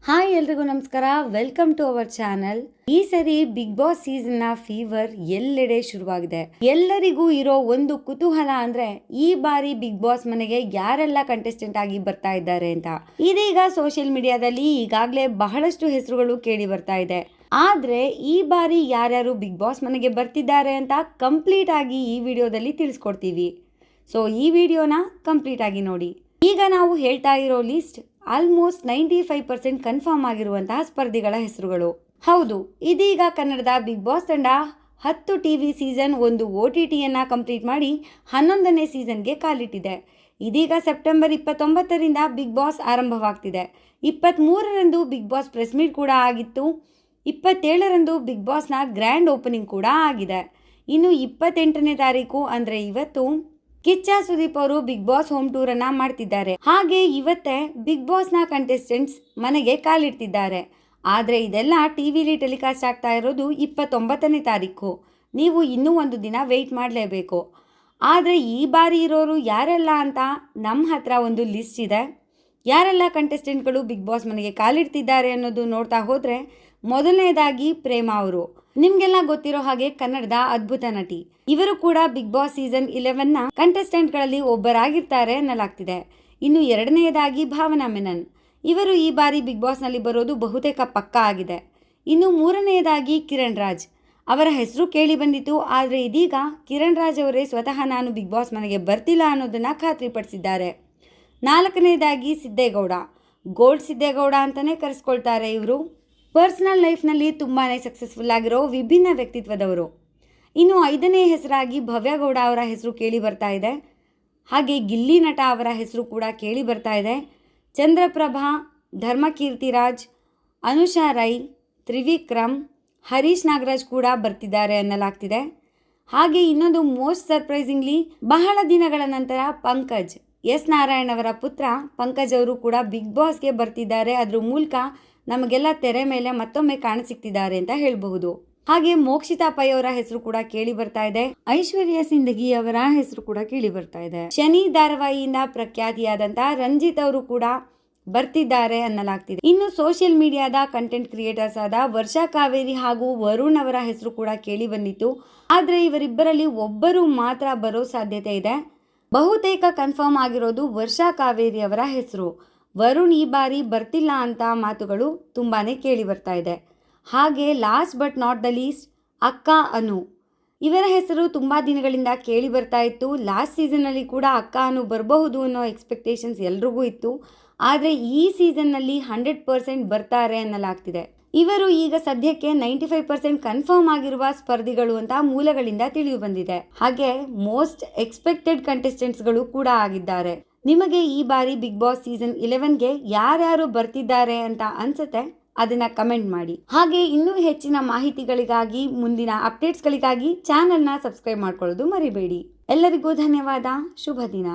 Hi ಎಲ್ರಿಗೂ ನಮಸ್ಕಾರ. Welcome to our channel. ಈ ಸರಿ ಬಿಗ್ ಬಾಸ್ ಸೀಸನ್ ನ ಫೀವರ್ ಎಲ್ಲೆಡೆ ಶುರುವಾಗಿದೆ. ಎಲ್ಲರಿಗೂ ಇರೋ ಒಂದು ಕುತೂಹಲ ಅಂದ್ರೆ ಈ ಬಾರಿ ಬಿಗ್ ಬಾಸ್ ಮನೆಗೆ ಯಾರೆಲ್ಲ ಕಂಟೆಸ್ಟೆಂಟ್ ಆಗಿ ಬರ್ತಾ ಇದ್ದಾರೆ ಅಂತ. ಇದೀಗ ಸೋಷಿಯಲ್ ಮೀಡಿಯಾದಲ್ಲಿ ಈಗಾಗಲೇ ಬಹಳಷ್ಟು ಹೆಸರುಗಳು ಕೇಳಿ ಬರ್ತಾ ಇದೆ. ಆದ್ರೆ ಈ ಬಾರಿ ಯಾರ್ಯಾರು ಬಿಗ್ ಬಾಸ್ ಮನೆಗೆ ಬರ್ತಿದ್ದಾರೆ ಅಂತ ಕಂಪ್ಲೀಟ್ ಆಗಿ ಈ ವಿಡಿಯೋದಲ್ಲಿ ತಿಳಿಸ್ಕೊಡ್ತೀವಿ. ಸೊ ಈ ವಿಡಿಯೋನ ಕಂಪ್ಲೀಟ್ ಆಗಿ ನೋಡಿ. ಈಗ ನಾವು ಹೇಳ್ತಾ ಇರೋ ಲಿಸ್ಟ್ ಆಲ್ಮೋಸ್ಟ್ 95% ಕನ್ಫರ್ಮ್ ಆಗಿರುವಂತಹ ಸ್ಪರ್ಧಿಗಳ ಹೆಸರುಗಳು. ಹೌದು, ಇದೀಗ ಕನ್ನಡದ ಬಿಗ್ ಬಾಸ್ ತಂಡ 10 ಟಿವಿ ಸೀಸನ್, ಒಂದು OTTಯನ್ನ ಕಂಪ್ಲೀಟ್ ಮಾಡಿ 11ನೇ ಸೀಸನ್ಗೆ ಕಾಲಿಟ್ಟಿದೆ. ಇದೀಗ ಸೆಪ್ಟೆಂಬರ್ 29ರಿಂದ ಬಿಗ್ ಬಾಸ್ ಆರಂಭವಾಗ್ತಿದೆ. 23ರಂದು ಬಿಗ್ ಬಾಸ್ ಪ್ರೆಸ್ ಮೀಟ್ ಕೂಡ ಆಗಿತ್ತು. 27ರಂದು ಬಿಗ್ ಬಾಸ್ನ ಗ್ರ್ಯಾಂಡ್ ಓಪನಿಂಗ್ ಕೂಡ ಆಗಿದೆ. ಇನ್ನು 28ನೇ ತಾರೀಕು ಅಂದರೆ ಇವತ್ತು ಕಿಚ್ಚ ಸುದೀಪ್ ಅವರು ಬಿಗ್ ಬಾಸ್ ಹೋಮ್ ಟೂರ್ ಅನ್ನ ಮಾಡ್ತಿದ್ದಾರೆ. ಹಾಗೆ ಇವತ್ತೇ ಬಿಗ್ ಬಾಸ್ ನ ಕಂಟೆಸ್ಟೆಂಟ್ಸ್ ಮನೆಗೆ ಕಾಲಿಡ್ತಿದ್ದಾರೆ. ಆದ್ರೆ ಇದೆಲ್ಲ ಟಿವಿಲಿ ಟೆಲಿಕಾಸ್ಟ್ ಆಗ್ತಾ ಇರೋದು 29ನೇ ತಾರೀಕು. ನೀವು ಇನ್ನೂ ಒಂದು ದಿನ ವೆಯ್ಟ್ ಮಾಡಲೇಬೇಕು. ಆದರೆ ಈ ಬಾರಿ ಇರೋರು ಯಾರೆಲ್ಲ ಅಂತ ನಮ್ಮ ಹತ್ರ ಒಂದು ಲಿಸ್ಟ್ ಇದೆ. ಯಾರೆಲ್ಲ ಕಂಟೆಸ್ಟೆಂಟ್ಗಳು ಬಿಗ್ ಬಾಸ್ ಮನೆಗೆ ಕಾಲಿಡ್ತಿದ್ದಾರೆ ಅನ್ನೋದು ನೋಡ್ತಾ ಹೋದರೆ, ಮೊದಲನೇದಾಗಿ ಪ್ರೇಮ ಅವರು. ನಿಮ್ಗೆಲ್ಲ ಗೊತ್ತಿರೋ ಹಾಗೆ ಕನ್ನಡದ ಅದ್ಭುತ ನಟಿ. ಇವರು ಕೂಡ ಬಿಗ್ ಬಾಸ್ ಸೀಸನ್ 11ನ ಕಂಟೆಸ್ಟೆಂಟ್ಗಳಲ್ಲಿ ಒಬ್ಬರಾಗಿರ್ತಾರೆ ಎನ್ನಲಾಗ್ತಿದೆ. ಇನ್ನು ಎರಡನೆಯದಾಗಿ ಭಾವನಾ ಮೆನನ್. ಇವರು ಈ ಬಾರಿ ಬಿಗ್ ಬಾಸ್ನಲ್ಲಿ ಬರೋದು ಬಹುತೇಕ ಪಕ್ಕಾ ಆಗಿದೆ. ಇನ್ನು ಮೂರನೆಯದಾಗಿ ಕಿರಣ್ ರಾಜ್. ಅವರ ಹೆಸರು ಕೇಳಿ ಬಂದಿತ್ತು. ಆದರೆ ಇದೀಗ ಕಿರಣ್ ರಾಜ್ ಅವರೇ ಸ್ವತಃ ನಾನು ಬಿಗ್ ಬಾಸ್ ಮನೆಗೆ ಬರ್ತಿಲ್ಲ ಅನ್ನೋದನ್ನ ಖಾತ್ರಿಪಡಿಸಿದ್ದಾರೆ. ನಾಲ್ಕನೇದಾಗಿ ಸಿದ್ದೇಗೌಡ. ಗೋಲ್ಡ್ ಸಿದ್ದೇಗೌಡ ಅಂತಲೇ ಕರೆಸ್ಕೊಳ್ತಾರೆ ಇವರು. ಪರ್ಸನಲ್ ಲೈಫ್ನಲ್ಲಿ ತುಂಬಾ ಸಕ್ಸಸ್ಫುಲ್ ಆಗಿರೋ ವಿಭಿನ್ನ ವ್ಯಕ್ತಿತ್ವದವರು. ಇನ್ನು 5ನೇ ಹೆಸರಾಗಿ ಭವ್ಯಗೌಡ ಅವರ ಹೆಸರು ಕೇಳಿ ಬರ್ತಾ ಇದೆ. ಹಾಗೆ ಗಿಲ್ಲಿ ನಟ ಅವರ ಹೆಸರು ಕೂಡ ಕೇಳಿ ಬರ್ತಾ ಇದೆ. ಚಂದ್ರಪ್ರಭಾ, ಧರ್ಮಕೀರ್ತಿರಾಜ್, ಅನುಷಾ ರೈ, ತ್ರಿವಿಕ್ರಮ್, ಹರೀಶ್ ನಾಗರಾಜ್ ಕೂಡ ಬರ್ತಿದ್ದಾರೆ ಎನ್ನಲಾಗ್ತಿದೆ. ಹಾಗೆ ಇನ್ನೊಂದು ಮೋಸ್ಟ್ ಸರ್ಪ್ರೈಸಿಂಗ್ಲಿ ಬಹಳ ದಿನಗಳ ನಂತರ ಪಂಕಜ್, ಎಸ್ ನಾರಾಯಣ್ ಅವರ ಪುತ್ರ ಪಂಕಜ್ ಅವರು ಕೂಡ ಬಿಗ್ ಬಾಸ್ಗೆ ಬರ್ತಿದ್ದಾರೆ. ಅದ್ರ ಮೂಲಕ ನಮಗೆಲ್ಲ ತೆರೆ ಮೇಲೆ ಮತ್ತೊಮ್ಮೆ ಕಾಣಸಿಗ್ತಿದ್ದಾರೆ ಅಂತ ಹೇಳಬಹುದು. ಹಾಗೆ ಮೋಕ್ಷಿತಾ ಪೈ ಅವರ ಹೆಸರು ಕೂಡ ಕೇಳಿ ಬರ್ತಾ ಇದೆ. ಐಶ್ವರ್ಯ ಸಿಂದಗಿ ಅವರ ಹೆಸರು ಕೂಡ ಕೇಳಿ ಬರ್ತಾ ಇದೆ. ಶನಿ ಧಾರಾವಾಹಿಯಿಂದ ಪ್ರಖ್ಯಾತಿಯಾದಂತಹ ರಂಜಿತ್ ಅವರು ಕೂಡ ಬರ್ತಿದ್ದಾರೆ ಅನ್ನಲಾಗ್ತಿದೆ. ಇನ್ನು ಸೋಷಿಯಲ್ ಮೀಡಿಯಾದ ಕಂಟೆಂಟ್ ಕ್ರಿಯೇಟರ್ಸ್ ಆದ ವರ್ಷಾ ಕಾವೇರಿ ಹಾಗೂ ವರುಣ್ ಅವರ ಹೆಸರು ಕೂಡ ಕೇಳಿ ಬಂದಿತ್ತು. ಆದ್ರೆ ಇವರಿಬ್ಬರಲ್ಲಿ ಒಬ್ಬರು ಮಾತ್ರ ಬರೋ ಸಾಧ್ಯತೆ ಇದೆ. ಬಹುತೇಕ ಕನ್ಫರ್ಮ್ ಆಗಿರೋದು ವರ್ಷಾ ಕಾವೇರಿ ಅವರ ಹೆಸರು. ವರುಣ್ ಈ ಬಾರಿ ಬರ್ತಿಲ್ಲ ಅಂತ ಮಾತುಗಳು ತುಂಬಾನೇ ಕೇಳಿ ಬರ್ತಾ ಇದೆ. ಹಾಗೆ last but not the least ಅಕ್ಕ ಅನು. ಇವರ ಹೆಸರು ತುಂಬ ದಿನಗಳಿಂದ ಕೇಳಿ ಬರ್ತಾ ಇತ್ತು. ಲಾಸ್ಟ್ ಸೀಸನ್ನಲ್ಲಿ ಕೂಡ ಅಕ್ಕ ಅನು ಬರಬಹುದು ಅನ್ನೋ ಎಕ್ಸ್ಪೆಕ್ಟೇಷನ್ಸ್ ಎಲ್ರಿಗೂ ಇತ್ತು. ಆದರೆ ಈ ಸೀಸನ್ನಲ್ಲಿ 100% ಬರ್ತಾರೆ ಅನ್ನಲಾಗ್ತಿದೆ. ಇವರು ಈಗ ಸದ್ಯಕ್ಕೆ 95% ಕನ್ಫರ್ಮ್ ಆಗಿರುವ ಸ್ಪರ್ಧಿಗಳು ಅಂತ ಮೂಲಗಳಿಂದ ತಿಳಿದು ಬಂದಿದೆ. ಹಾಗೆ ಮೋಸ್ಟ್ ಎಕ್ಸ್ಪೆಕ್ಟೆಡ್ ಕಂಟೆಸ್ಟೆಂಟ್ಸ್ಗಳು ಕೂಡ ಆಗಿದ್ದಾರೆ. ನಿಮಗೆ ಈ ಬಾರಿ ಬಿಗ್ ಬಾಸ್ ಸೀಸನ್ 11ಗೆ ಯಾರ್ಯಾರು ಬರ್ತಿದ್ದಾರೆ ಅಂತ ಅನ್ಸುತ್ತೆ ಅದನ್ನ ಕಮೆಂಟ್ ಮಾಡಿ. ಹಾಗೆ ಇನ್ನೂ ಹೆಚ್ಚಿನ ಮಾಹಿತಿಗಳಿಗಾಗಿ, ಮುಂದಿನ ಅಪ್ಡೇಟ್ಸ್ಗಳಿಗಾಗಿ ಚಾನೆಲ್ನ ಸಬ್ಸ್ಕ್ರೈಬ್ ಮಾಡ್ಕೊಳ್ಳೋದು ಮರಿಬೇಡಿ. ಎಲ್ಲರಿಗೂ ಧನ್ಯವಾದ. ಶುಭ ದಿನ.